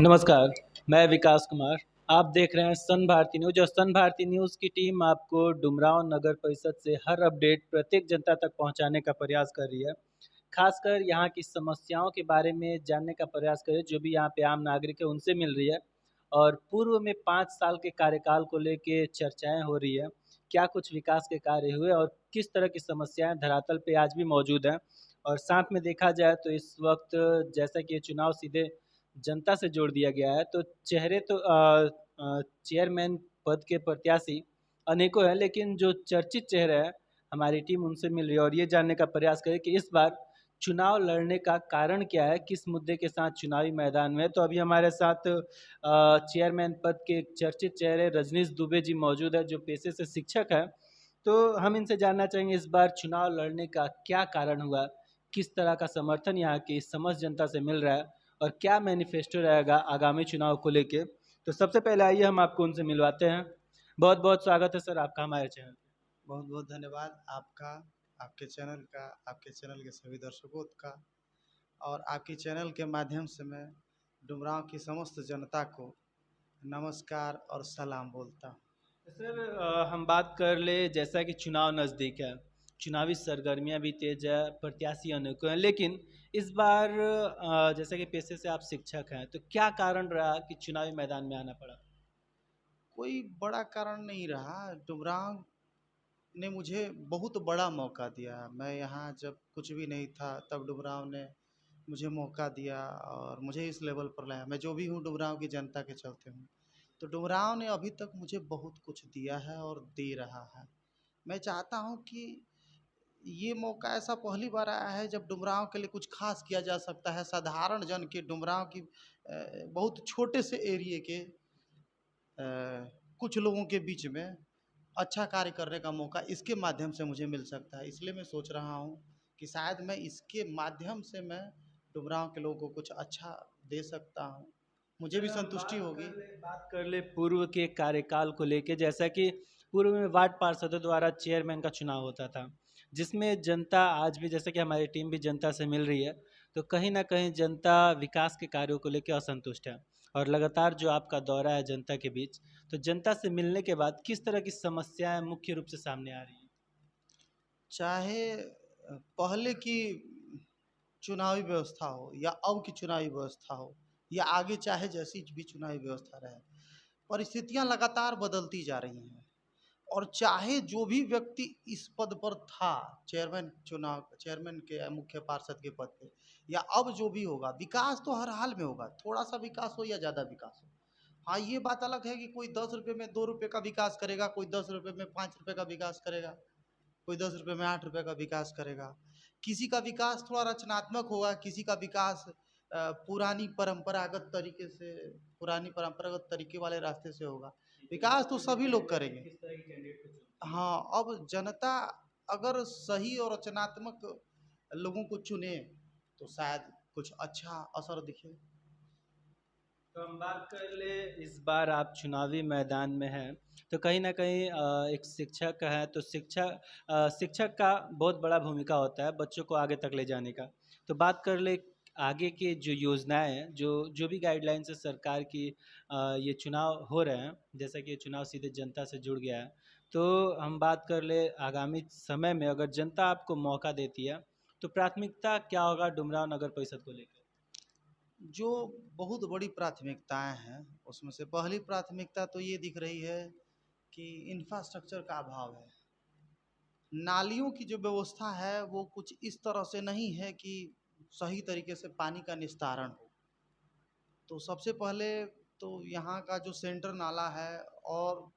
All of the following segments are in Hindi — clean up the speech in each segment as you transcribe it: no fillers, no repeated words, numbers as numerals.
नमस्कार, मैं विकास कुमार। आप देख रहे हैं सन भारती न्यूज़ और सन भारती न्यूज़ की टीम आपको डुमरांव नगर परिषद से हर अपडेट प्रत्येक जनता तक पहुंचाने का प्रयास कर रही है। खासकर यहाँ की समस्याओं के बारे में जानने का प्रयास करें, जो भी यहाँ पे आम नागरिक है उनसे मिल रही है। और पूर्व में 5 साल के कार्यकाल को लेके चर्चाएं हो रही है। क्या कुछ विकास के कार्य हुए और किस तरह की समस्याएं धरातल पे आज भी मौजूद हैं। और साथ में देखा जाए तो इस वक्त जैसा कि ये चुनाव सीधे जनता से जोड़ दिया गया है, तो चेहरे तो चेयरमैन पद के प्रत्याशी अनेकों हैं, लेकिन जो चर्चित चेहरे हैं हमारी टीम उनसे मिल रही है और ये जानने का प्रयास करे कि इस बार चुनाव लड़ने का कारण क्या है, किस मुद्दे के साथ चुनावी मैदान में है। तो अभी हमारे साथ चेयरमैन पद के एक चर्चित चेहरे रजनीश दुबे जी मौजूद है, जो पेशे से शिक्षक हैं। तो हम इनसे जानना चाहेंगे इस बार चुनाव लड़ने का क्या कारण हुआ, किस तरह का समर्थन यहाँ की समस्त जनता से मिल रहा है और क्या मैनिफेस्टो रहेगा आगामी चुनाव को लेके। तो सबसे पहले आइए हम आपको उनसे मिलवाते हैं। बहुत बहुत स्वागत है सर आपका हमारे चैनल पे। बहुत बहुत धन्यवाद आपका, आपके चैनल का, आपके चैनल के सभी दर्शकों का। और आपके चैनल के माध्यम से मैं डुमरांव की समस्त जनता को नमस्कार और सलाम बोलता हूँ। सर हम बात कर ले, जैसा कि चुनाव नज़दीक है, चुनावी सरगर्मियां भी तेज है, प्रत्याशी अनेकों हैं, लेकिन इस बार जैसा कि पेशे से आप शिक्षक हैं, तो क्या कारण रहा कि चुनावी मैदान में आना पड़ा। कोई बड़ा कारण नहीं रहा। डुमरांव ने मुझे बहुत बड़ा मौका दिया। मैं यहाँ जब कुछ भी नहीं था तब डुमरांव ने मुझे मौका दिया और मुझे इस लेवल पर लाया। मैं जो भी हूँ डुमरांव की जनता के चलते हूँ। तो डुमरांव ने अभी तक मुझे बहुत कुछ दिया है और दे रहा है। मैं चाहता हूँ कि ये मौका ऐसा पहली बार आया है जब डुमरांव के लिए कुछ खास किया जा सकता है। साधारण जन के, डुमरांव की बहुत छोटे से एरिए के कुछ लोगों के बीच में अच्छा कार्य करने का मौका इसके माध्यम से मुझे मिल सकता है। इसलिए मैं सोच रहा हूँ कि शायद मैं इसके माध्यम से मैं डुमरांव के लोगों को कुछ अच्छा दे सकता हूँ। मुझे भी सर हम संतुष्टि होगी। बात कर ले पूर्व के कार्यकाल को लेके, जैसा कि पूर्व में वार्ड पार्षदों द्वारा चेयरमैन का चुनाव होता था, जिसमें जनता आज भी, जैसे कि हमारी टीम भी जनता से मिल रही है, तो कहीं ना कहीं जनता विकास के कार्यों को लेकर असंतुष्ट है। और लगातार जो आपका दौरा है जनता के बीच, तो जनता से मिलने के बाद किस तरह की समस्याएं मुख्य रूप से सामने आ रही हैं। चाहे पहले की चुनावी व्यवस्था हो या अब की चुनावी व्यवस्था हो या आगे चाहे जैसी भी चुनावी व्यवस्था रहे, परिस्थितियां लगातार बदलती जा रही हैं। और चाहे जो भी व्यक्ति इस पद पर था, चेयरमैन के मुख्य पार्षद के पद पे, या अब जो भी होगा, विकास तो हर हाल में होगा। थोड़ा सा विकास हो या ज़्यादा विकास हो। हाँ, ये बात अलग है कि कोई 10 रुपये में 2 रुपये का विकास करेगा, कोई 10 रुपये में 5 रुपये का विकास करेगा, कोई 10 रुपये में 8 रुपये का विकास करेगा। किसी का विकास थोड़ा रचनात्मक होगा, किसी का विकास पुरानी परंपरागत तरीके से, पुरानी परंपरागत तरीके वाले रास्ते से होगा। विकास तो सभी लोग करेंगे। किस तरह की कैंडिडेट को चुनती है। हाँ, अब जनता अगर सही और रचनात्मक लोगों को चुने तो शायद कुछ अच्छा असर दिखे। तो हम बात कर ले, इस बार आप चुनावी मैदान में हैं, तो कहीं ना कहीं एक शिक्षक है, तो शिक्षक का बहुत बड़ा भूमिका होता है बच्चों को आगे तक ले जाने का। तो बात कर ले आगे के जो योजनाएं हैं, जो जो भी गाइडलाइंस है सरकार की, ये चुनाव हो रहे हैं, जैसा कि ये चुनाव सीधे जनता से जुड़ गया है। तो हम बात कर ले आगामी समय में अगर जनता आपको मौका देती है, तो प्राथमिकता क्या होगा डुमरांव नगर परिषद को लेकर। जो बहुत बड़ी प्राथमिकताएं हैं उसमें से पहली प्राथमिकता तो ये दिख रही है कि इंफ्रास्ट्रक्चर का अभाव है। नालियों की जो व्यवस्था है वो कुछ इस तरह से नहीं है कि सही तरीके से पानी का निस्तारण हो। तो सबसे पहले तो यहाँ का जो सेंटर नाला है और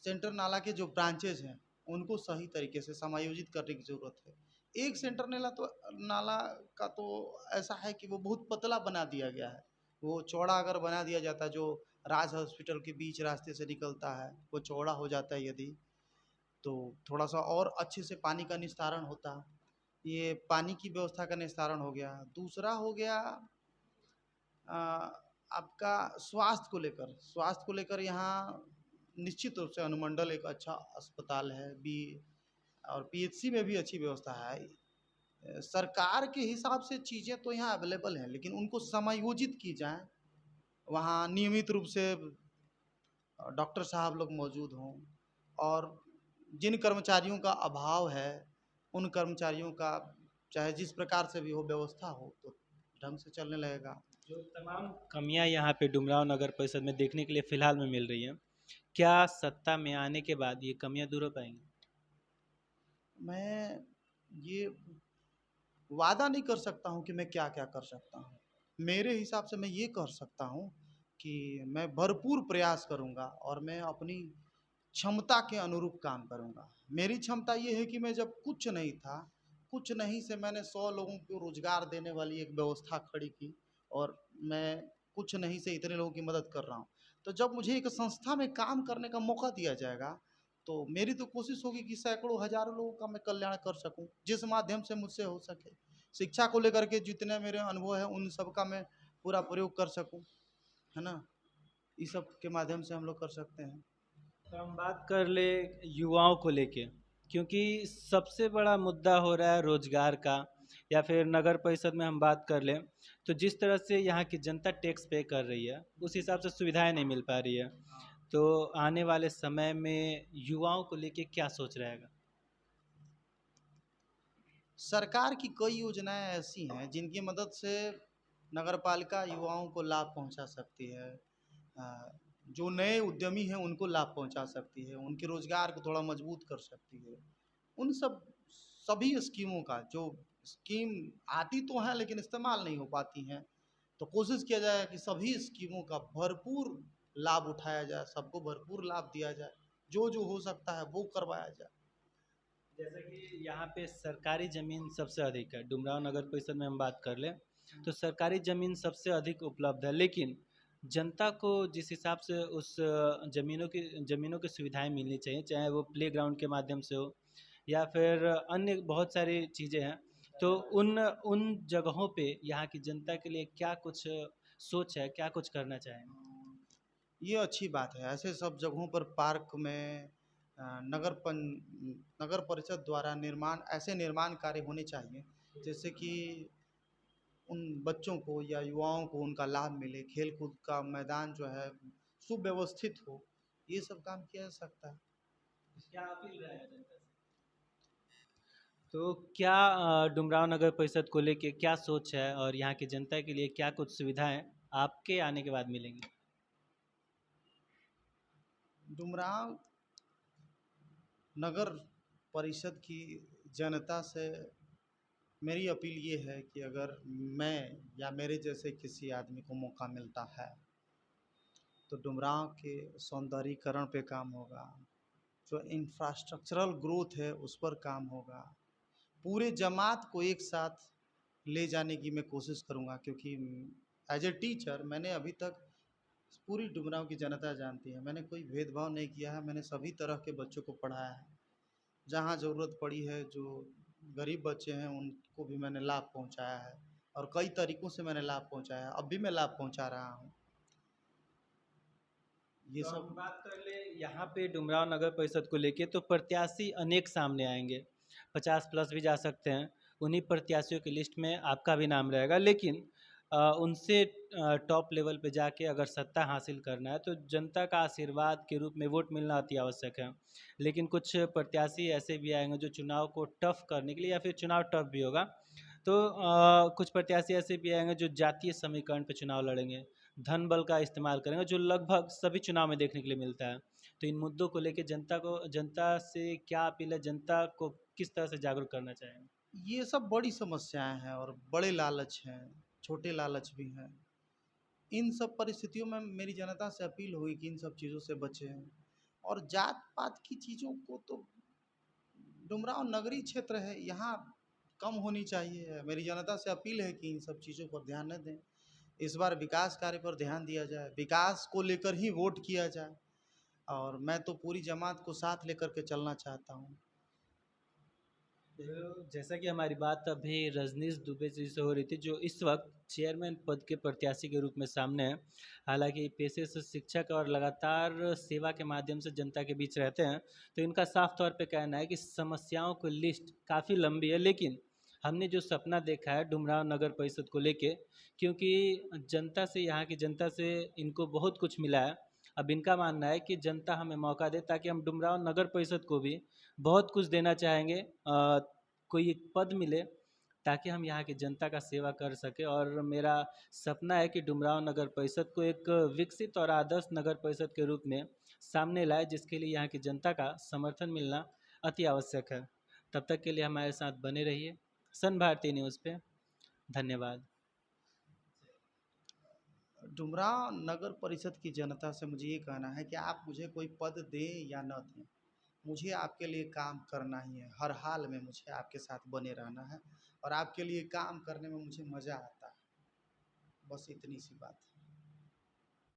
सेंटर नाला के जो ब्रांचेज हैं उनको सही तरीके से समायोजित करने की ज़रूरत है। एक सेंटर नाला का तो ऐसा है कि वो बहुत पतला बना दिया गया है। वो चौड़ा अगर बना दिया जाता, जो राज हॉस्पिटल के बीच रास्ते से निकलता है, वो चौड़ा हो जाता है यदि, तो थोड़ा सा और अच्छे से पानी का निस्तारण होता। ये पानी की व्यवस्था का निस्तारण हो गया। दूसरा हो गया अ, आपका स्वास्थ्य को लेकर यहाँ निश्चित रूप से अनुमंडल एक अच्छा अस्पताल है बी, और पीएचसी में भी अच्छी व्यवस्था है। सरकार के हिसाब से चीज़ें तो यहाँ अवेलेबल हैं, लेकिन उनको समायोजित की जाए वहाँ नियमित रूप से डॉक्टर साहब लोग मौजूद हों, और जिन कर्मचारियों का अभाव है उन कर्मचारियों का चाहे जिस प्रकार से भी हो व्यवस्था हो तो ढंग से चलने लगेगा। जो तमाम कमियां यहाँ पे डुमरांव नगर परिषद में देखने के लिए फिलहाल में मिल रही हैं, क्या सत्ता में आने के बाद ये कमियां दूर हो पाएंगी? मैं ये वादा नहीं कर सकता हूँ कि मैं क्या क्या कर सकता हूँ। मेरे हिसाब से मैं ये कर सकता हूँ कि मैं भरपूर प्रयास करूँगा और मैं अपनी क्षमता के अनुरूप काम करूँगा। मेरी क्षमता ये है कि मैं जब कुछ नहीं था, कुछ नहीं से मैंने 100 लोगों को रोजगार देने वाली एक व्यवस्था खड़ी की, और मैं कुछ नहीं से इतने लोगों की मदद कर रहा हूँ। तो जब मुझे एक संस्था में काम करने का मौका दिया जाएगा तो मेरी तो कोशिश होगी कि सैकड़ों हजारों लोगों का मैं कल्याण कर सकूं, जिस माध्यम से मुझसे हो सके। शिक्षा को लेकर के जितने मेरे अनुभव है उन सब का मैं पूरा प्रयोग कर सकूं, है ना। इस सब के माध्यम से हम लोग कर सकते हैं। तो हम बात कर ले युवाओं को लेके, क्योंकि सबसे बड़ा मुद्दा हो रहा है रोजगार का। या फिर नगर परिषद में हम बात कर लें तो जिस तरह से यहाँ की जनता टैक्स पे कर रही है उस हिसाब से सुविधाएं नहीं मिल पा रही है। तो आने वाले समय में युवाओं को लेके क्या सोच रहेगा? सरकार की कई योजनाएं ऐसी हैं जिनकी मदद से नगर पालिका युवाओं को लाभ पहुंचा सकती है। जो नए उद्यमी हैं उनको लाभ पहुंचा सकती है, उनके रोजगार को थोड़ा मजबूत कर सकती है। उन सब सभी स्कीमों का जो स्कीम आती तो हैं लेकिन इस्तेमाल नहीं हो पाती हैं, तो कोशिश किया जाए कि सभी स्कीमों का भरपूर लाभ उठाया जाए, सबको भरपूर लाभ दिया जाए, जो जो हो सकता है वो करवाया जाए। जैसे कि यहाँ पे सरकारी ज़मीन सबसे अधिक है, डुमरांव नगर परिषद में हम बात कर लें तो सरकारी ज़मीन सबसे अधिक उपलब्ध है, लेकिन जनता को जिस हिसाब से उस ज़मीनों की सुविधाएं मिलनी चाहिए, चाहे वो प्ले ग्राउंड के माध्यम से हो या फिर अन्य बहुत सारी चीज़ें हैं, तो उन उन जगहों पे यहाँ की जनता के लिए क्या कुछ सोच है, क्या कुछ करना चाहेंगे? ये अच्छी बात है। ऐसे सब जगहों पर पार्क में नगर परिषद द्वारा निर्माण ऐसे निर्माण कार्य होने चाहिए जैसे कि उन बच्चों को या युवाओं को उनका लाभ मिले, खेल कूद का मैदान जो है सुव्यवस्थित हो, ये सब काम किया जा सकता है। क्या अपील रहेगा जनता से? तो क्या डुमरांव नगर परिषद को लेके क्या सोच है और यहाँ की जनता के लिए क्या कुछ सुविधाएं आपके आने के बाद मिलेंगी? डुमरांव नगर परिषद की जनता से मेरी अपील ये है कि अगर मैं या मेरे जैसे किसी आदमी को मौका मिलता है तो डुमरांव के सौंदर्यीकरण पे काम होगा, जो इंफ्रास्ट्रक्चरल ग्रोथ है उस पर काम होगा, पूरे जमात को एक साथ ले जाने की मैं कोशिश करूँगा। क्योंकि एज ए टीचर मैंने अभी तक पूरी डुमरांव की जनता जानती है, मैंने कोई भेदभाव नहीं किया है, मैंने सभी तरह के बच्चों को पढ़ाया है। जहाँ ज़रूरत पड़ी है, जो गरीब बच्चे हैं उनको भी मैंने लाभ पहुँचाया है, और कई तरीक़ों से मैंने लाभ पहुँचाया है, अब भी मैं लाभ पहुँचा रहा हूँ। ये तो हम सब बात कर ले यहाँ पे डुमरांव नगर परिषद को लेके तो प्रत्याशी अनेक सामने आएंगे, 50+ भी जा सकते हैं। उन्हीं प्रत्याशियों की लिस्ट में आपका भी नाम रहेगा, लेकिन उनसे टॉप लेवल पे जाके अगर सत्ता हासिल करना है तो जनता का आशीर्वाद के रूप में वोट मिलना अति आवश्यक है। लेकिन कुछ प्रत्याशी ऐसे भी आएंगे जो चुनाव को टफ करने के लिए, या फिर चुनाव टफ भी होगा तो कुछ प्रत्याशी ऐसे भी आएंगे जो जातीय समीकरण पर चुनाव लड़ेंगे, धन बल का इस्तेमाल करेंगे, जो लगभग सभी चुनाव में देखने के लिए मिलता है। तो इन मुद्दों को लेकर जनता से क्या अपील है, जनता को किस तरह से जागरूक करना चाहेंगे? ये सब बड़ी समस्याएं हैं और बड़े लालच हैं, छोटे लालच भी हैं। इन सब परिस्थितियों में मेरी जनता से अपील होगी कि इन सब चीज़ों से बचें, और जात पात की चीज़ों को तो डुमरांव नगरीय क्षेत्र है, यहाँ कम होनी चाहिए। मेरी जनता से अपील है कि इन सब चीज़ों पर ध्यान न दें, इस बार विकास कार्य पर ध्यान दिया जाए, विकास को लेकर ही वोट किया जाए, और मैं तो पूरी जमात को साथ लेकर के चलना चाहता हूँ। तो जैसा कि हमारी बात अभी रजनीश दुबे जी से हो रही थी, जो इस वक्त चेयरमैन पद के प्रत्याशी के रूप में सामने हैं। हालांकि पेशे से शिक्षक और लगातार सेवा के माध्यम से जनता के बीच रहते हैं, तो इनका साफ तौर पे कहना है कि समस्याओं की लिस्ट काफ़ी लंबी है, लेकिन हमने जो सपना देखा है डुमरांव नगर परिषद को लेके, क्योंकि जनता से, यहाँ की जनता से इनको बहुत कुछ मिला है। अब इनका मानना है कि जनता हमें मौका दे ताकि हम डुमरांव नगर परिषद को भी बहुत कुछ देना चाहेंगे, कोई एक पद मिले ताकि हम यहाँ की जनता का सेवा कर सके। और मेरा सपना है कि डुमरांव नगर परिषद को एक विकसित और आदर्श नगर परिषद के रूप में सामने लाए, जिसके लिए यहाँ की जनता का समर्थन मिलना अति आवश्यक है। तब तक के लिए हमारे साथ बने रहिए सन भारती न्यूज़ पे। धन्यवाद। डुमरांव नगर परिषद की जनता से मुझे ये कहना है कि आप मुझे कोई पद दें या न दें, मुझे आपके लिए काम करना ही है। हर हाल में मुझे आपके साथ बने रहना है और आपके लिए काम करने में मुझे मज़ा आता है। बस इतनी सी बात है।